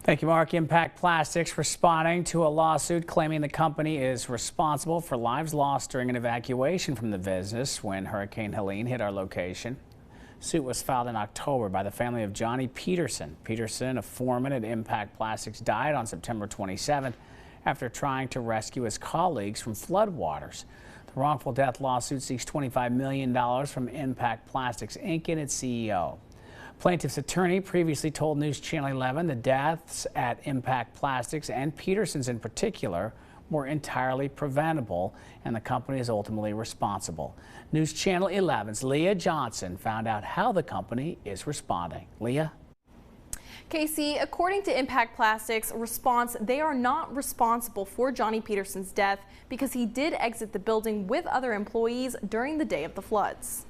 Thank you, Mark. Impact Plastics responding to a lawsuit claiming the company is responsible for lives lost during an evacuation from the business when Hurricane Helene hit our location. Suit was filed in October by the family of Johnny Peterson. Peterson, a foreman at Impact Plastics, died on September 27th after trying to rescue his colleagues from floodwaters. The wrongful death lawsuit seeks $25 million from Impact Plastics, Inc. and its CEO. Plaintiff's attorney previously told News Channel 11 the deaths at Impact Plastics and Peterson's in particular were entirely preventable, and the company is ultimately responsible. News Channel 11's Leah Johnson found out how the company is responding. Leah? Casey, according to Impact Plastics' response, they are not responsible for Johnny Peterson's death because he did exit the building with other employees during the day of the floods.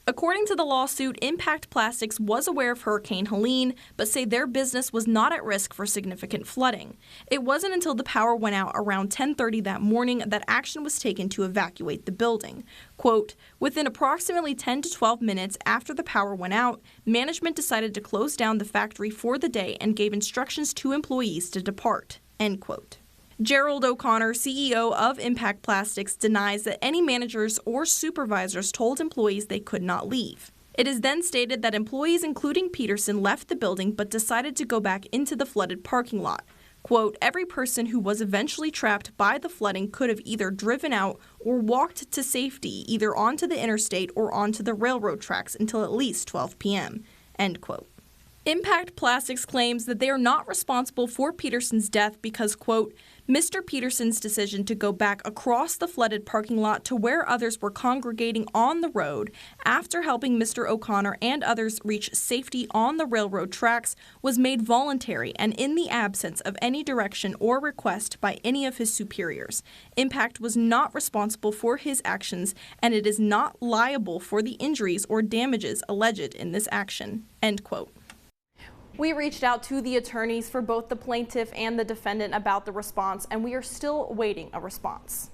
According to the lawsuit, Impact Plastics was aware of Hurricane Helene, but say their business was not at risk for significant flooding. It wasn't until the power went out around 10:30 that morning that action was taken to evacuate the building. Quote, within approximately 10 to 12 minutes after the power went out, management decided to close down the factory for the day and gave instructions to employees to depart. End quote. Gerald O'Connor, CEO of Impact Plastics, denies that any managers or supervisors told employees they could not leave. It is then stated that employees, including Peterson, left the building but decided to go back into the flooded parking lot. Quote, every person who was eventually trapped by the flooding could have either driven out or walked to safety, either onto the interstate or onto the railroad tracks until at least 12 p.m. End quote. Impact Plastics claims that they are not responsible for Peterson's death because, quote, Mr. Peterson's decision to go back across the flooded parking lot to where others were congregating on the road after helping Mr. O'Connor and others reach safety on the railroad tracks was made voluntary and in the absence of any direction or request by any of his superiors. Impact was not responsible for his actions, and it is not liable for the injuries or damages alleged in this action. End quote. We reached out to the attorneys for both the plaintiff and the defendant about the response, and we are still awaiting a response.